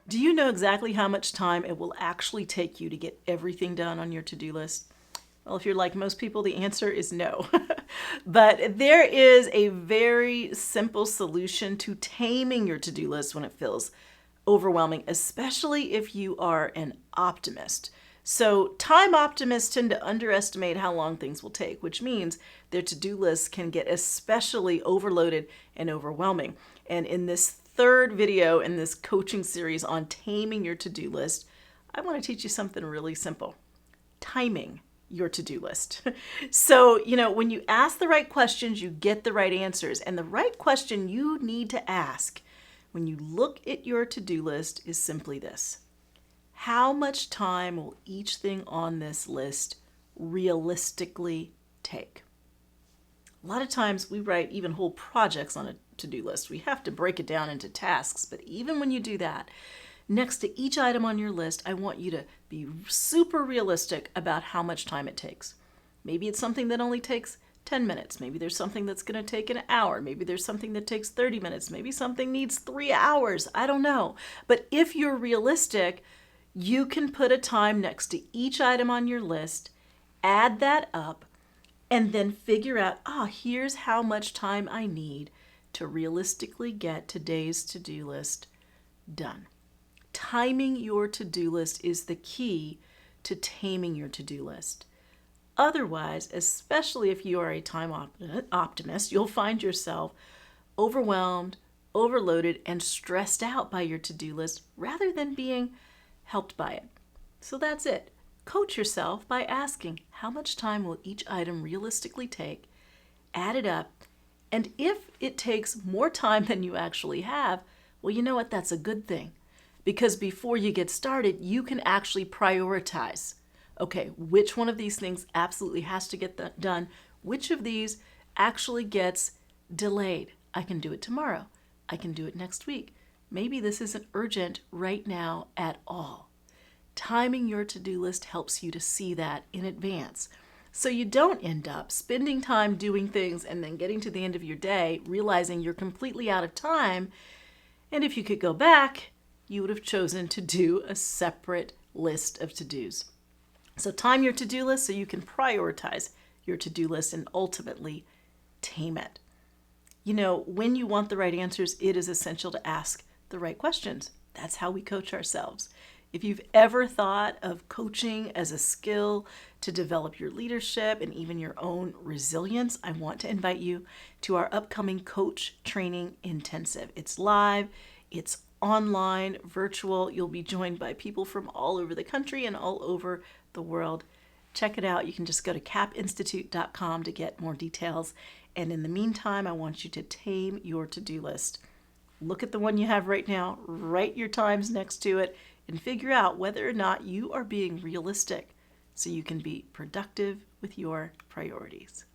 Do you know exactly how much time it will actually take you to get everything done on your to-do list? Well, if you're like most people, the answer is no. But there is a very simple solution to taming your to-do list when it feels overwhelming, especially if you are an optimist. So, time optimists tend to underestimate how long things will take, which means their to do lists can get especially overloaded and overwhelming. And in this third video in this coaching series on taming your to do list, I want to teach you something really simple: timing your to do list. So, when you ask the right questions, you get the right answers. And the right question you need to ask when you look at your to do list is simply this: how much time will each thing on this list realistically take? A lot of times we write even whole projects on a to do list. We have to break it down into tasks, but even when you do that, next to each item on your list, I want you to be super realistic about how much time it takes. Maybe it's something that only takes 10 minutes. Maybe there's something that's going to take an hour. Maybe there's something that takes 30 minutes. Maybe something needs 3 hours. I don't know. But if you're realistic, you can put a time next to each item on your list, add that up, and then figure out, here's how much time I need to realistically get today's to-do list done. Timing your to-do list is the key to taming your to-do list. Otherwise, especially if you are a time optimist, you'll find yourself overwhelmed, overloaded, and stressed out by your to-do list rather than being helped by it. So that's it. Coach yourself by asking, how much time will each item realistically take? Add it up. And if it takes more time than you actually have, well, you know what? That's a good thing. Because before you get started, you can actually prioritize. Okay, which one of these things absolutely has to get done? Which of these actually gets delayed? I can do it tomorrow. I can do it next week. Maybe this isn't urgent right now at all. Timing your to-do list helps you to see that in advance, so you don't end up spending time doing things and then getting to the end of your day realizing you're completely out of time. And if you could go back, you would have chosen to do a separate list of to-dos. So time your to-do list so you can prioritize your to-do list and ultimately tame it. When you want the right answers, it is essential to ask the right questions. That's how we coach ourselves. If you've ever thought of coaching as a skill to develop your leadership and even your own resilience, I want to invite you to our upcoming Coach Training Intensive. It's live, it's online, virtual. You'll be joined by people from all over the country and all over the world. Check it out. You can just go to capinstitute.com to get more details. And in the meantime, I want you to tame your to-do list. Look at the one you have right now, write your times next to it, and figure out whether or not you are being realistic so you can be productive with your priorities.